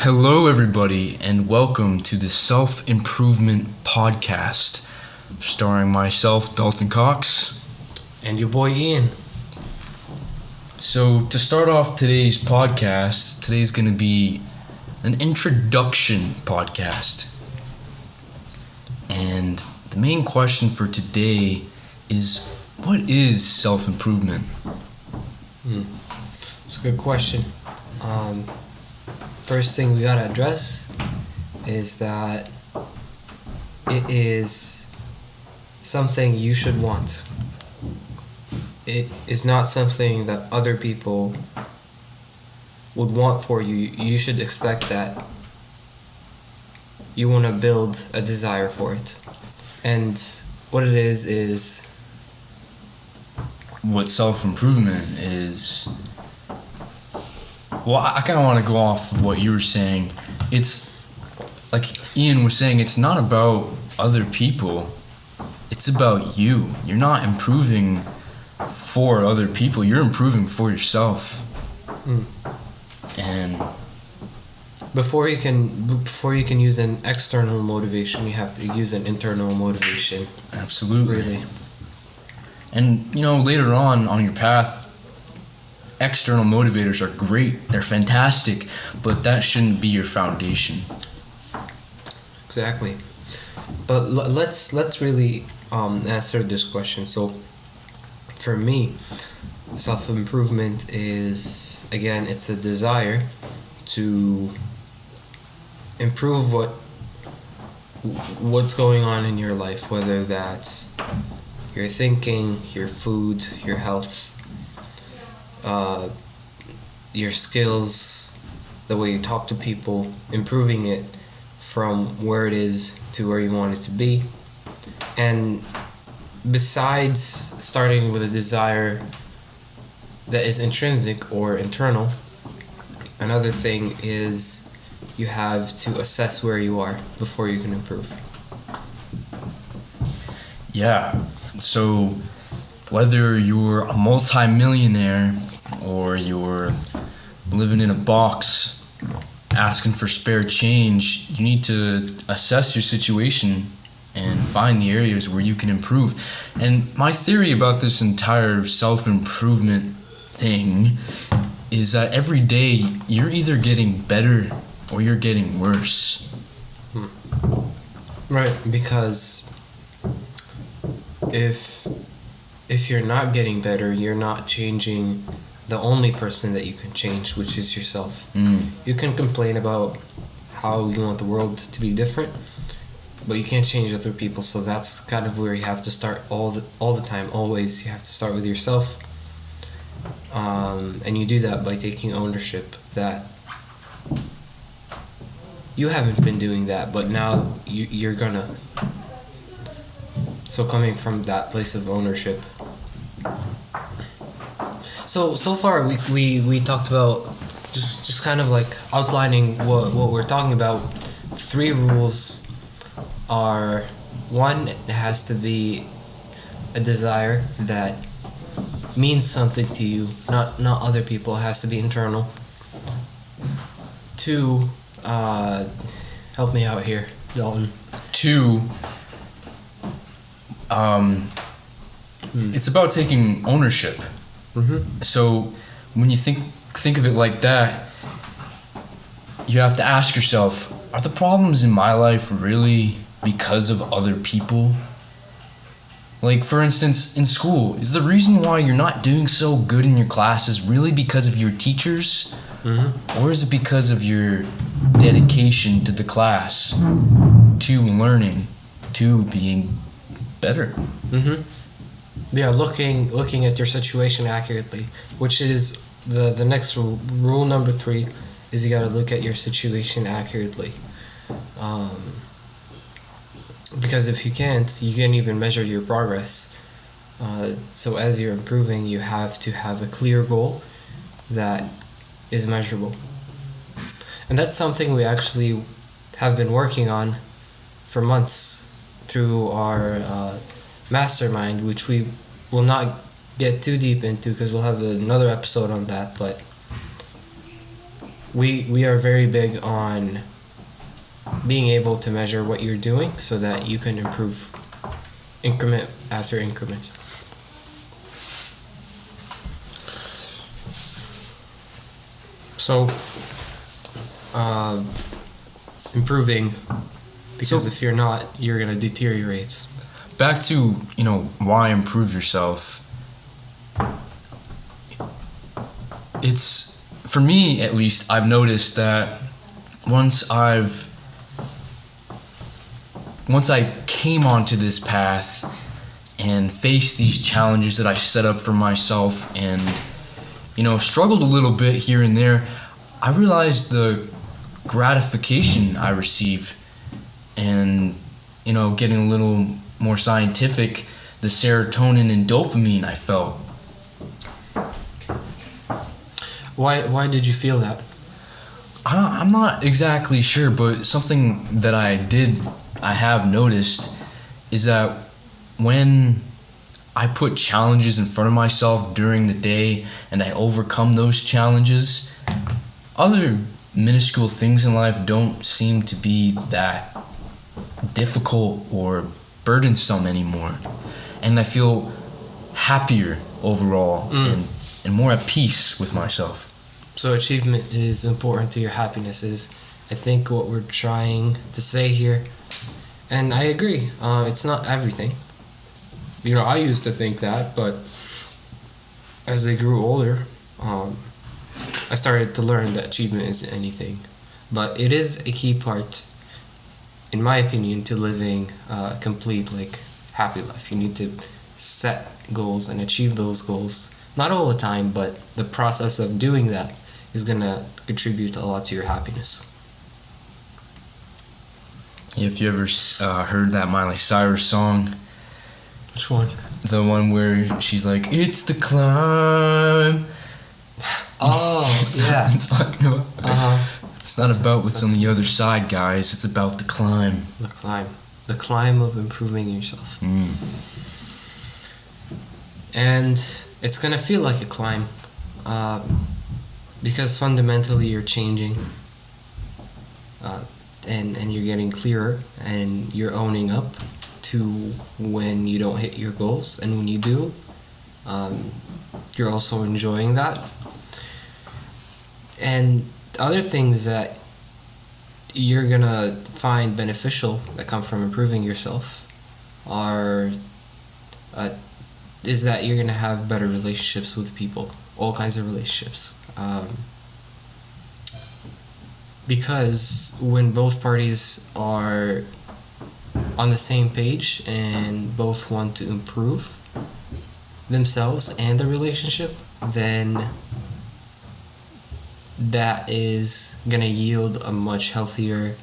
Hello, everybody, and welcome to the Self-Improvement Podcast, starring myself, Dalton Cox. And your boy Ian. So, to start off today's podcast, today's going to be an introduction podcast. And the main question for today is, what is self-improvement? It's a good question. First thing we gotta address is that it is something you should want. It is not something that other people would want for you. You should expect that you want to build a desire for it. And what it is What self-improvement is... Well, I kind of want to go off of what you were saying. It's, like Ian was saying, it's not about other people. It's about you. You're not improving for other people. You're improving for yourself. And before you can use an external motivation, you have to use an internal motivation. absolutely. Really. And, later on your path, external motivators are great. They're fantastic. But that shouldn't be your foundation. Exactly. But let's really answer this question. So, for me, self-improvement is, again, it's a desire to improve what's going on in your life, whether that's your thinking, your food, your health, your skills, the way you talk to people, improving it from where it is to where you want it to be. And besides starting with a desire that is intrinsic or internal, another thing is you have to assess where you are before you can improve. Yeah. So, whether you're a multi-millionaire or you're living in a box asking for spare change, you need to assess your situation and find the areas where you can improve. And my theory about this entire self-improvement thing is that every day you're either getting better or you're getting worse. Right, because if you're not getting better, you're not changing the only person that you can change, which is yourself. You can complain about how you want the world to be different, but you can't change other people. So that's kind of where you have to start all the time. Always, you have to start with yourself, and you do that by taking ownership that you haven't been doing that, but now you're gonna. So coming from that place of ownership. So far we talked about just kind of like outlining what we're talking about. 3 rules are: 1, it has to be a desire that means something to you, not other people. It has to be internal. 2, help me out here, Dalton. 2, it's about taking ownership. So when you think of it like that, you have to ask yourself, are the problems in my life really because of other people? Like, for instance, in school, is the reason why you're not doing so good in your classes really because of your teachers? Or is it because of your dedication to the class, to learning, to being better? Yeah, looking at your situation accurately, which is the next rule. Rule number 3 is you gotta look at your situation accurately. Because if you can't even measure your progress. So as you're improving, you have to have a clear goal that is measurable. And that's something we actually have been working on for months through our mastermind, which we will not get too deep into because we'll have another episode on that. But we are very big on being able to measure what you're doing so that you can improve increment after increment. So, improving, because if you're not, you're gonna deteriorate. Back to, why improve yourself. It's, for me at least, I've noticed that once I came onto this path and faced these challenges that I set up for myself and, struggled a little bit here and there, I realized the gratification I received and, getting a little more scientific, the serotonin and dopamine I felt. Why did you feel that? I'm not exactly sure, but something that I have noticed is that when I put challenges in front of myself during the day and I overcome those challenges, other minuscule things in life don't seem to be that difficult or burdensome anymore. And I feel happier overall and more at peace with myself. So achievement is important to your happiness is, I think, what we're trying to say here. And I agree. It's not everything. I used to think that, but as I grew older, I started to learn that achievement isn't anything. But it is a key part, in my opinion, to living a complete, happy life. You need to set goals and achieve those goals. Not all the time, but the process of doing that is going to contribute a lot to your happiness. If you ever heard that Miley Cyrus song. Which one? The one where she's like, "It's the climb." Oh, yeah. It's not about what's on the other side, guys. It's about the climb. The climb. The climb of improving yourself. And it's going to feel like a climb. Because fundamentally you're changing. And you're getting clearer. And you're owning up to when you don't hit your goals. And when you do, you're also enjoying that. And other things that you're gonna find beneficial that come from improving yourself is that you're gonna have better relationships with people, all kinds of relationships. Because when both parties are on the same page and both want to improve themselves and the relationship, then that is going to yield a much healthier,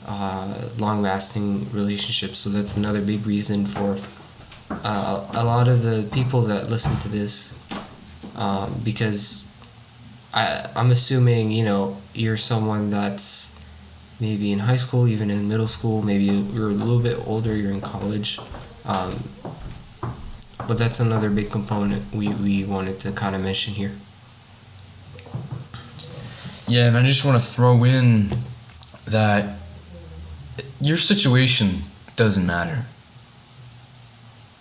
long-lasting relationship. So that's another big reason for a lot of the people that listen to this, because I'm assuming, you're someone that's maybe in high school, even in middle school, maybe you're a little bit older, you're in college, but that's another big component we wanted to kind of mention here. Yeah, and I just want to throw in that your situation doesn't matter.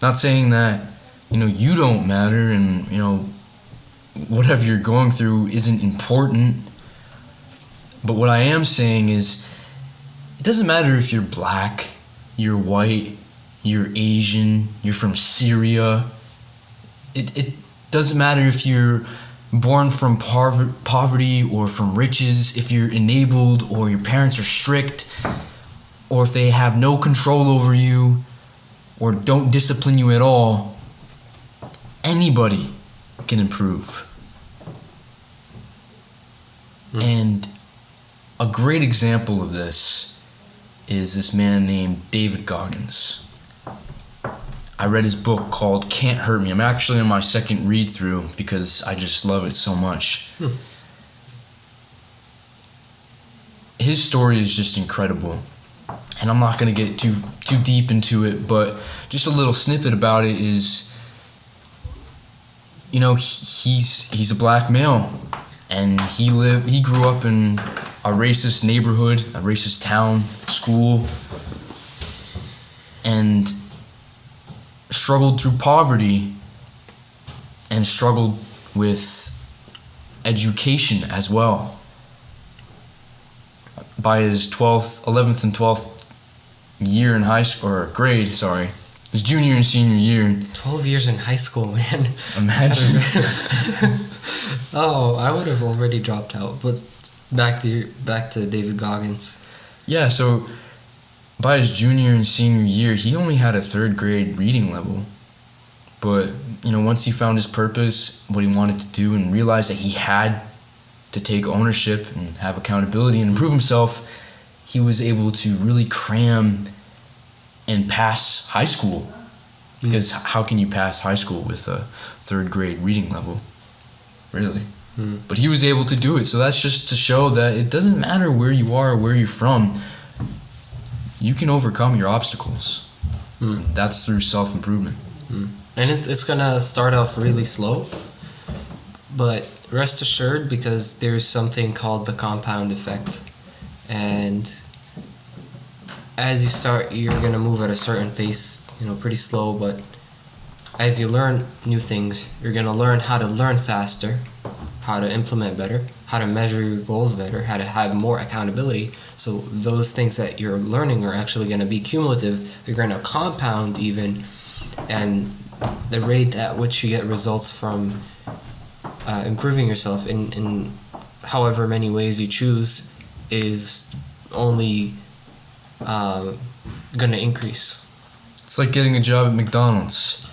Not saying that, you don't matter and, whatever you're going through isn't important. But what I am saying is, it doesn't matter if you're black, you're white, you're Asian, you're from Syria. It doesn't matter if you're born from poverty or from riches, if you're enabled or your parents are strict, or if they have no control over you or don't discipline you at all. Anybody can improve. And a great example of this is this man named David Goggins. I read his book called Can't Hurt Me. I'm actually on my second read through because I just love it so much. His story is just incredible. And I'm not going to get too deep into it, but just a little snippet about it is, he's a black male and he grew up in a racist neighborhood, a racist town, school, and struggled through poverty and struggled with education as well. By his 11th and 12th year in high school, or grade, sorry, his junior and senior year. 12 years in high school, man. Imagine. Oh, I would have already dropped out. But back to David Goggins. Yeah, so by his junior and senior year, he only had a 3rd grade reading level. But, once he found his purpose, what he wanted to do, and realized that he had to take ownership and have accountability and improve himself, he was able to really cram and pass high school. Because how can you pass high school with a 3rd grade reading level? Really? But he was able to do it. So that's just to show that it doesn't matter where you are or where you're from. You can overcome your obstacles. That's through self-improvement. And it's going to start off really slow. But rest assured, because there's something called the compound effect. And as you start, you're going to move at a certain pace, pretty slow. But as you learn new things, you're going to learn how to learn faster, how to implement better, how to measure your goals better, how to have more accountability. So those things that you're learning are actually going to be cumulative. They're going to compound even. And the rate at which you get results from improving yourself in however many ways you choose is only going to increase. It's like getting a job at McDonald's.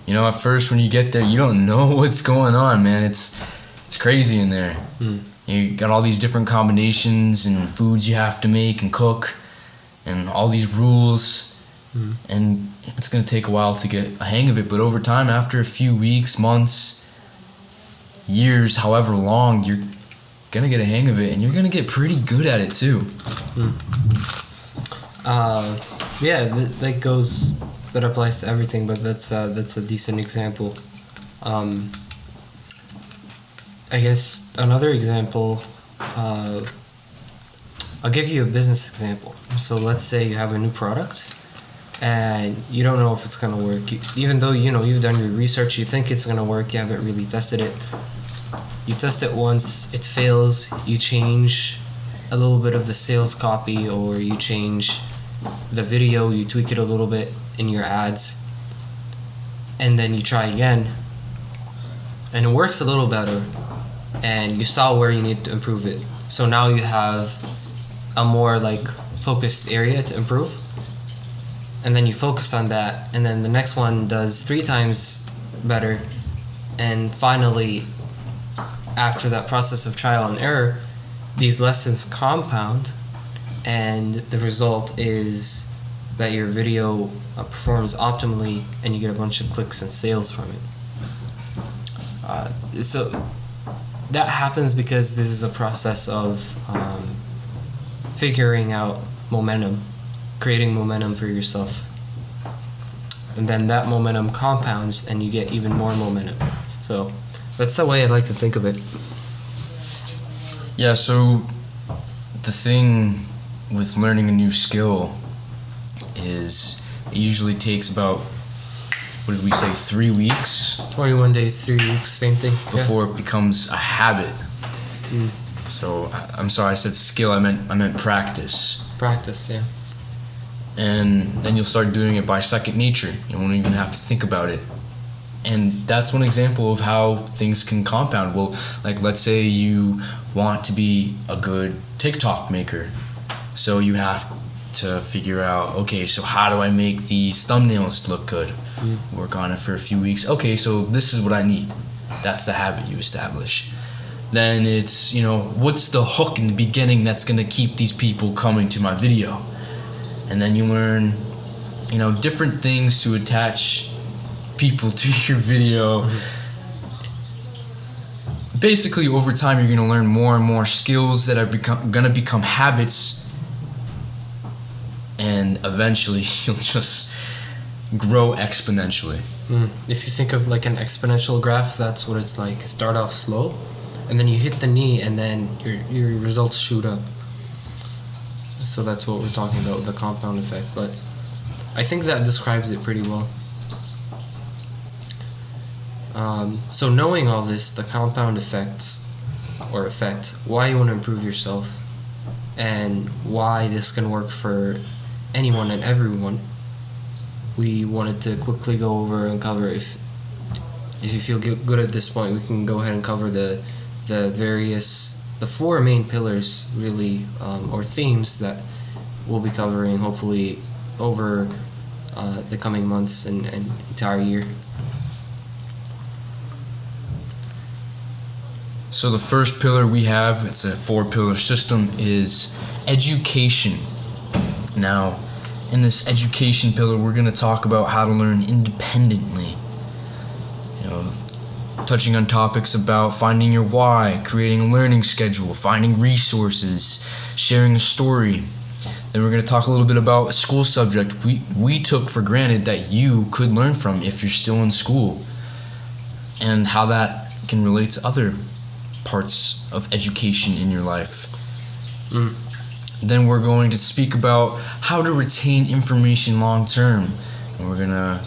At first when you get there, you don't know what's going on, man. It's crazy in there. You got all these different combinations and foods you have to make and cook, and all these rules. And it's going to take a while to get a hang of it. But over time, after a few weeks, months, years, however long, you're going to get a hang of it. And you're going to get pretty good at it, too. That applies to everything, but that's a decent example. I guess another example, I'll give you a business example. So let's say you have a new product and you don't know if it's going to work. Even though you've done your research, you think it's going to work, you haven't really tested it. You test it once, it fails, you change a little bit of the sales copy, or you change the video, you tweak it a little bit in your ads, and then you try again, and it works a little better, and you saw where you need to improve it. So now you have a more focused area to improve, and then you focus on that, and then the next one does 3 times better, and finally, after that process of trial and error, these lessons compound, and the result is that your video performs optimally and you get a bunch of clicks and sales from it. So that happens because this is a process of figuring out momentum, creating momentum for yourself. And then that momentum compounds and you get even more momentum. So that's the way I like to think of it. Yeah, so the thing with learning a new skill is it usually takes about, 3 weeks? 21 days, 3 weeks, same thing. Before it becomes a habit. So I'm sorry, I said skill, I meant practice. Practice, yeah. And then you'll start doing it by second nature. You won't even have to think about it. And that's one example of how things can compound. Well, let's say you want to be a good TikTok maker. So you have to figure out, okay, so how do I make these thumbnails look good? Work on it for a few weeks. Okay, so this is what I need. That's the habit you establish. Then it's, what's the hook in the beginning that's going to keep these people coming to my video? And then you learn, different things to attach people to your video. Basically, over time, you're going to learn more and more skills that are going to become habits, and eventually you'll just grow exponentially. If you think of an exponential graph, that's what it's like. Start off slow, and then you hit the knee, and then your results shoot up. So that's what we're talking about, the compound effect. But I think that describes it pretty well. So knowing all this, the compound effects, why you want to improve yourself, and why this can work for anyone and everyone, we wanted to quickly go over and cover. If you feel good at this point, we can go ahead and cover the four main pillars, really, or themes that we'll be covering hopefully over the coming months and entire year. So the first pillar we have, it's a 4-pillar system, is education. Now, in this education pillar, we're going to talk about how to learn independently. Touching on topics about finding your why, creating a learning schedule, finding resources, sharing a story. Then we're going to talk a little bit about a school subject we took for granted that you could learn from if you're still in school, and how that can relate to other parts of education in your life. Then we're going to speak about how to retain information long term, and we're going to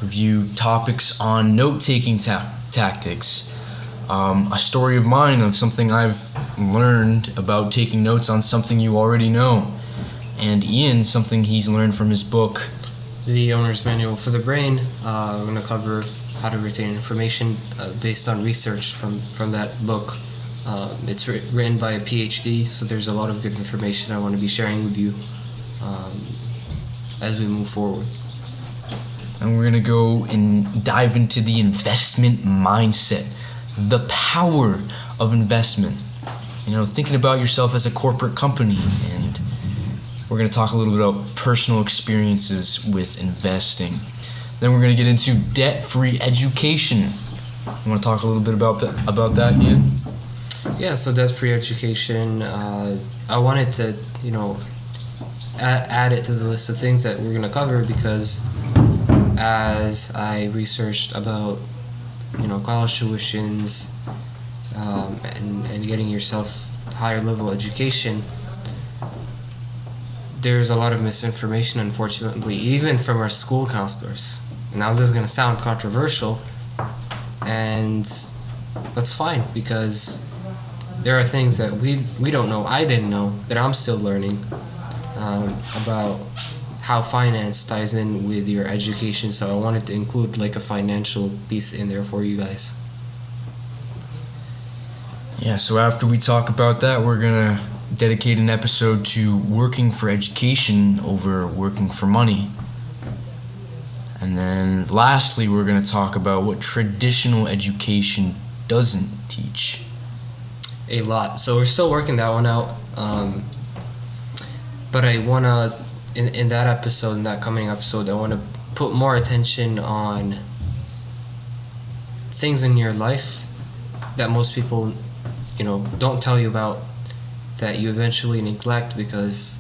review topics on note-taking tactics, a story of mine of something I've learned about taking notes on something you already know, and Ian, something he's learned from his book, The Owner's Manual for the Brain. We're going to cover how to retain information based on research from that book. It's written by a PhD, so there's a lot of good information I want to be sharing with you as we move forward. And we're going to go and dive into the investment mindset, the power of investment. Thinking about yourself as a corporate company, and we're going to talk a little bit about personal experiences with investing. Then we're going to get into debt-free education. You want to talk a little bit about that, Ian? Yeah, so debt-free education, I wanted to, add it to the list of things that we're going to cover, because as I researched about, college tuitions and getting yourself higher level education, there's a lot of misinformation, unfortunately, even from our school counselors. Now this is going to sound controversial, and that's fine, because there are things that we don't know, I didn't know, that I'm still learning about how finance ties in with your education. So I wanted to include like a financial piece in there for you guys. Yeah, so after we talk about that, we're going to dedicate an episode to working for education over working for money. And then lastly, we're going to talk about what traditional education doesn't teach. A lot. So we're still working that one out. But I want to, in that episode, in that coming episode, I want to put more attention on things in your life that most people, don't tell you about, that you eventually neglect because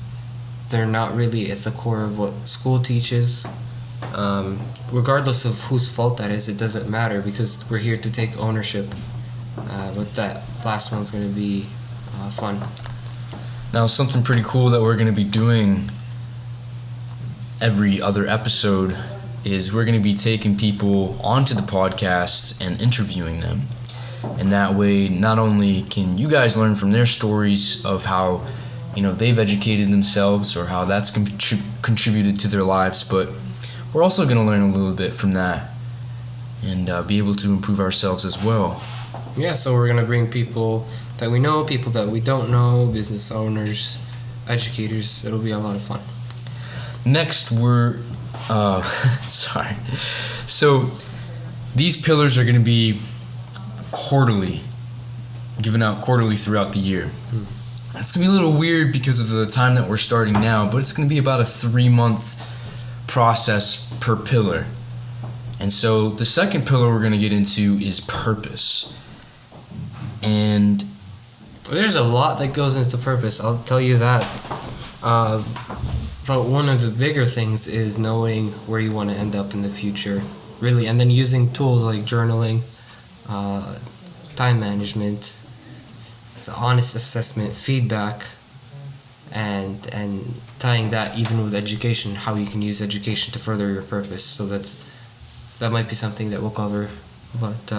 they're not really at the core of what school teaches. Regardless of whose fault that is, it doesn't matter, because we're here to take ownership. But that last one's going to be fun. Now, something pretty cool that we're going to be doing every other episode is we're going to be taking people onto the podcast and interviewing them. And that way, not only can you guys learn from their stories of how, they've educated themselves or how that's contributed to their lives, but we're also going to learn a little bit from that and be able to improve ourselves as well. Yeah, so we're going to bring people that we know, people that we don't know, business owners, educators. It'll be a lot of fun. Next, we're... sorry. So, these pillars are going to be given out quarterly throughout the year. It's going to be a little weird because of the time that we're starting now, but it's going to be about a 3-month process per pillar. And so the second pillar we're going to get into is purpose. And there's a lot that goes into purpose, I'll tell you that. But one of the bigger things is knowing where you want to end up in the future, really, and then using tools like journaling, time management, the honest assessment, feedback, and tying that even with education, how you can use education to further your purpose. So that might be something that we'll cover. But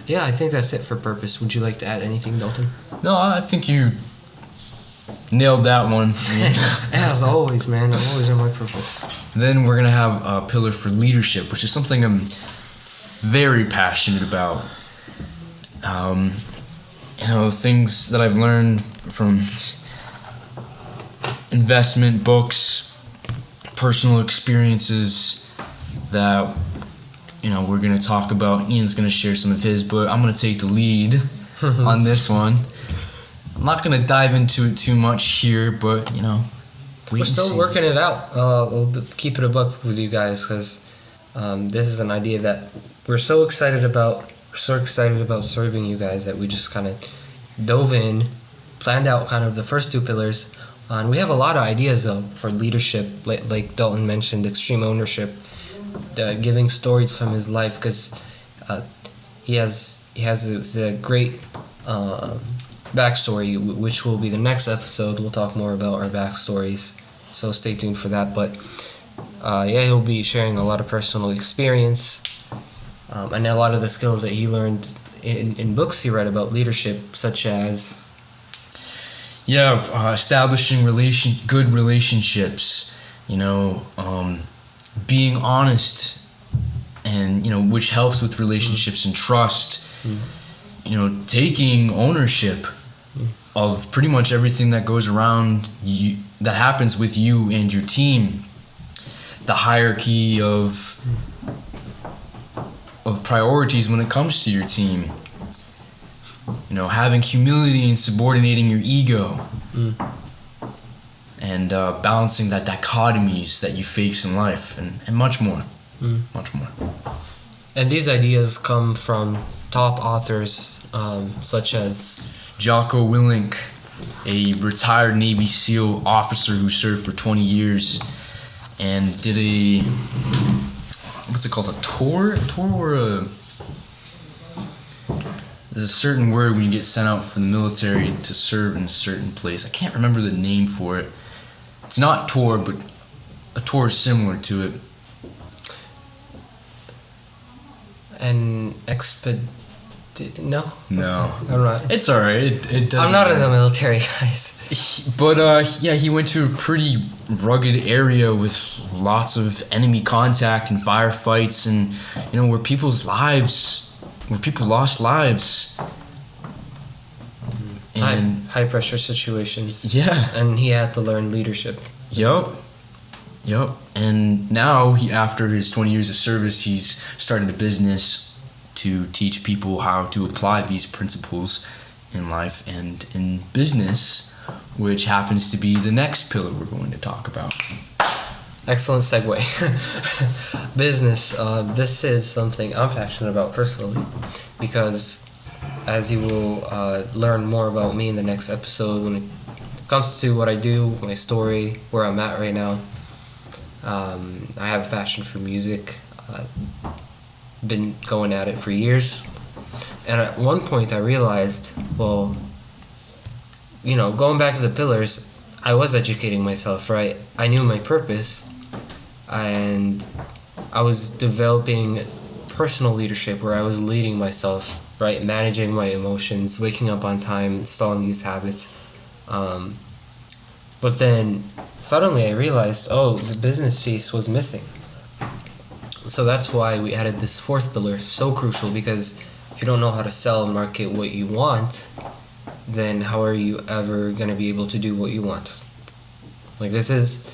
yeah, I think that's it for purpose. Would you like to add anything, Dalton? No, I think you nailed that one. As always, man. I'm always on my purpose. Then we're gonna have a pillar for leadership, which is something I'm very passionate about. Things that I've learned from investment books, personal experiences that we're gonna talk about. Ian's gonna share some of his, but I'm gonna take the lead on this one. I'm not gonna dive into it too much here, but we're still working it out. We'll keep it a buck with you guys because this is an idea that we're so excited about. We're so excited about serving you guys that we just kind of dove in, planned out kind of the first two pillars. And we have a lot of ideas though for leadership, like Dalton mentioned, extreme ownership, giving stories from his life because he has a great backstory, which will be the next episode. We'll talk more about our backstories, so stay tuned for that. But he'll be sharing a lot of personal experience and a lot of the skills that he learned in books he read about leadership, such as establishing good relationships, being honest, and which helps with relationships and trust. Taking ownership of pretty much everything that goes around you, that happens with you and your team. The hierarchy of priorities when it comes to your team. Having humility and subordinating your ego. And balancing that dichotomies that you face in life, and much more. Much more. And these ideas come from top authors such as Jocko Willink, a retired Navy SEAL officer who served for 20 years and did a tour or there's a certain word when you get sent out from the military to serve in a certain place. I can't remember the name for it. It's not tour, but a tour is similar to it. An No, I'm not. It's alright. It doesn't. I'm not in the military, guys. He went to a pretty rugged area with lots of enemy contact and firefights, and where people lost lives. And high pressure situations. Yeah. And he had to learn leadership. Yup. And now after his 20 years of service, he's started a business to teach people how to apply these principles in life and in business, which happens to be the next pillar we're going to talk about. Excellent segue. Business. This is something I'm passionate about personally because as you will learn more about me in the next episode when it comes to what I do, my story, where I'm at right now. I have a passion for music. Been going at it for years. And at one point I realized, going back to the pillars, I was educating myself, right? I knew my purpose and I was developing personal leadership where I was leading myself, right? Managing my emotions, waking up on time, installing these habits. But then suddenly I realized, the business piece was missing. So that's why we added this fourth pillar, so crucial, because if you don't know how to sell and market what you want, then how are you ever going to be able to do what you want? Like this is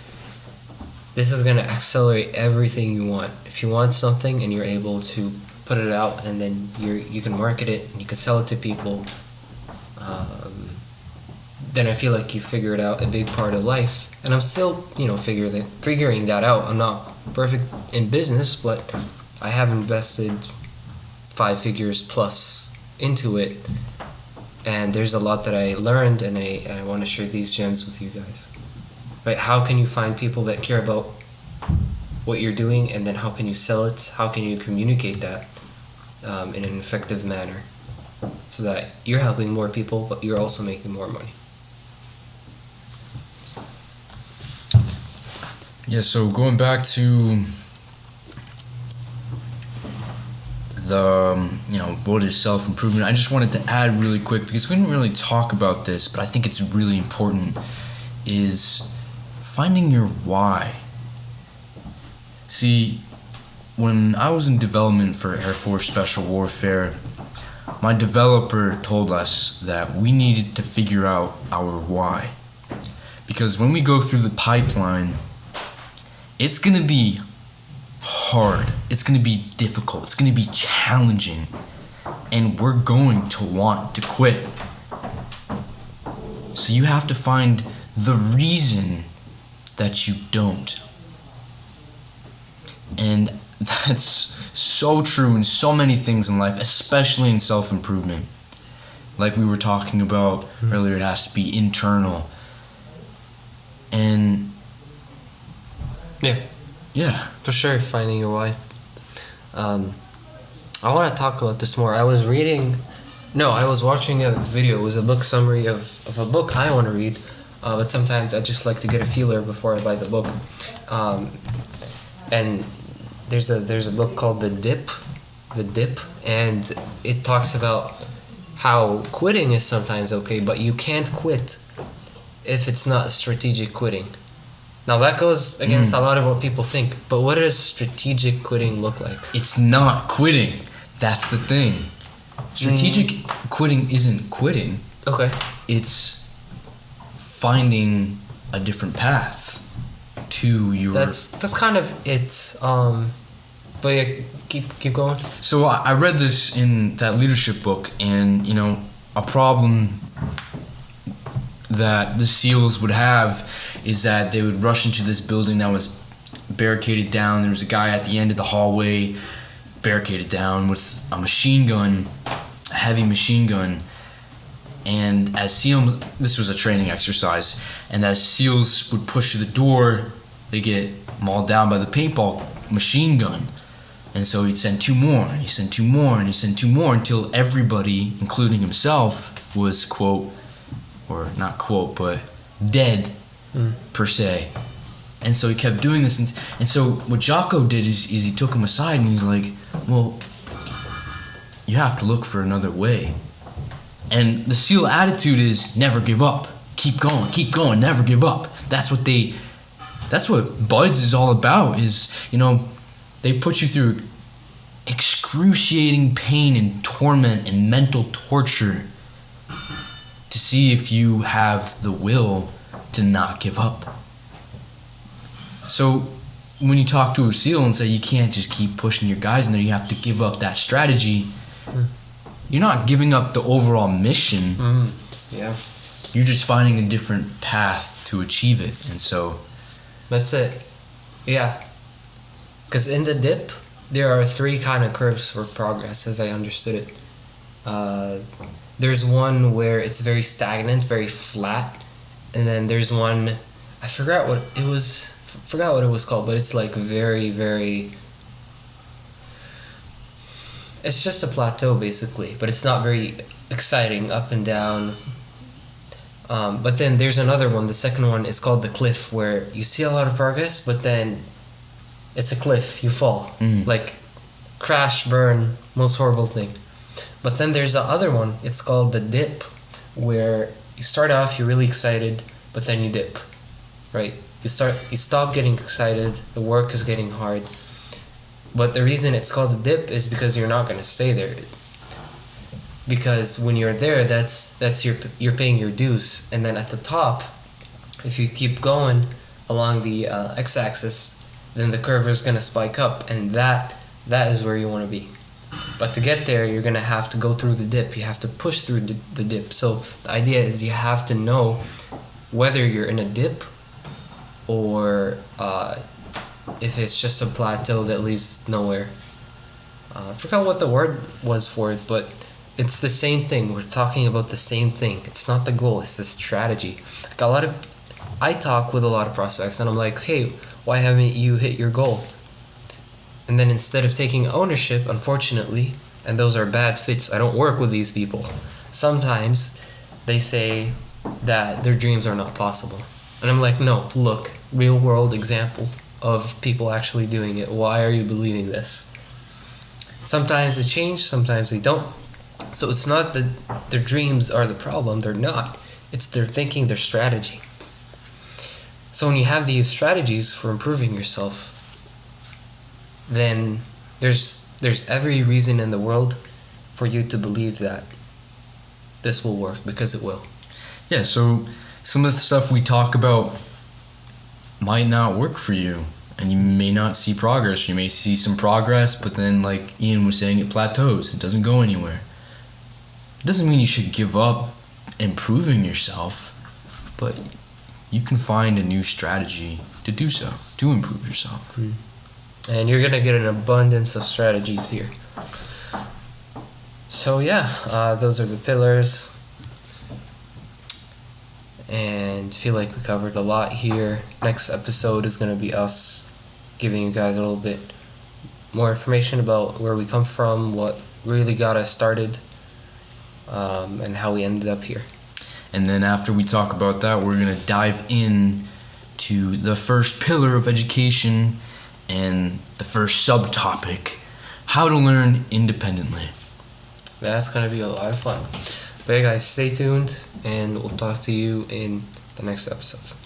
going to accelerate everything you want. If you want something and you're able to put it out and then you can market it and you can sell it to people, then I feel like you figured out a big part of life. And I'm still, figuring that out. I'm not perfect in business, but I have invested 5 figures plus into it. And there's a lot that I learned, and I want to share these gems with you guys. Right? How can you find people that care about what you're doing, and then how can you sell it? How can you communicate that? in an effective manner, so that you're helping more people, but you're also making more money. Yeah, so going back to the, what is self-improvement, I just wanted to add really quick, because we didn't really talk about this, but I think it's really important, is finding your why. See, when I was in development for Air Force Special Warfare, my developer told us that we needed to figure out our why. Because when we go through the pipeline, it's going to be hard. It's going to be difficult. It's going to be challenging. And we're going to want to quit. So you have to find the reason that you don't. And that's so true in so many things in life, especially in self-improvement. Like we were talking about earlier, it has to be internal. And yeah, for sure, finding your why. I want to talk about this more. I was watching a video. It was a book summary of a book I want to read, but sometimes I just like to get a feeler before I buy the book. And there's a book called The Dip, and it talks about how quitting is sometimes okay, but you can't quit if it's not strategic quitting. Now that goes against a lot of what people think, but what does strategic quitting look like? It's not quitting. That's the thing. Strategic quitting isn't quitting. Okay. It's finding a different path to your... That's kind of it. But yeah, keep going. So I read this in that leadership book, and a problem that the SEALs would have is that they would rush into this building that was barricaded down. There was a guy at the end of the hallway barricaded down with a machine gun, a heavy machine gun. And as SEALs, this was a training exercise, and as SEALs would push through the door, they get mauled down by the paintball machine gun. And so he'd send two more, and he'd send two more, and he'd send two more, until everybody, including himself, was, quote, or not quote, but dead, per se. And so he kept doing this. And so what Jocko did is he took him aside, and he's like, well, you have to look for another way. And the SEAL attitude is never give up. Keep going, never give up. That's what Buds is all about, is, they put you through excruciating pain and torment and mental torture to see if you have the will to not give up. So when you talk to a SEAL and say you can't just keep pushing your guys in there, you have to give up that strategy, you're not giving up the overall mission. Yeah. You're just finding a different path to achieve it. And so that's it. Yeah. Because in the dip, there are three kind of curves for progress, as I understood it. There's one where it's very stagnant, very flat, and then there's one, I forgot what it was called, but it's like very, very, it's just a plateau basically, but it's not very exciting, up and down. But then there's another one, the second one is called the cliff, where you see a lot of progress, but then it's a cliff, you fall. Like, crash, burn, most horrible thing. But then there's the other one, it's called the dip, where you start off, you're really excited, but then you dip, right? You stop getting excited, the work is getting hard. But the reason it's called a dip is because you're not going to stay there. Because when you're there, that's you're paying your dues. And then at the top, if you keep going along the x-axis, then the curve is going to spike up, and that is where you want to be. But to get there, you're going to have to go through the dip. You have to push through the dip. So the idea is you have to know whether you're in a dip or if it's just a plateau that leads nowhere. I forgot what the word was for it, but it's the same thing. We're talking about the same thing. It's not the goal, it's the strategy. Like I talk with a lot of prospects, and I'm like, hey, why haven't you hit your goal? And then instead of taking ownership, unfortunately, and those are bad fits. I don't work with these people. Sometimes they say that their dreams are not possible. And I'm like, no, look, real world example of people actually doing it. Why are you believing this? Sometimes they change, sometimes they don't. So it's not that their dreams are the problem, they're not. It's their thinking, their strategy. So when you have these strategies for improving yourself, then there's every reason in the world for you to believe that this will work, because it will. Yeah, so some of the stuff we talk about might not work for you, and you may not see progress. You may see some progress, but then, like Ian was saying, it plateaus. It doesn't go anywhere. It doesn't mean you should give up improving yourself, but you can find a new strategy to do so, to improve yourself. And you're gonna get an abundance of strategies here. So yeah, those are the pillars. And feel like we covered a lot here. Next episode is gonna be us giving you guys a little bit more information about where we come from, what really got us started, and how we ended up here. And then after we talk about that, we're going to dive in to the first pillar of education and the first subtopic, how to learn independently. That's going to be a lot of fun. But yeah, guys, stay tuned, and we'll talk to you in the next episode.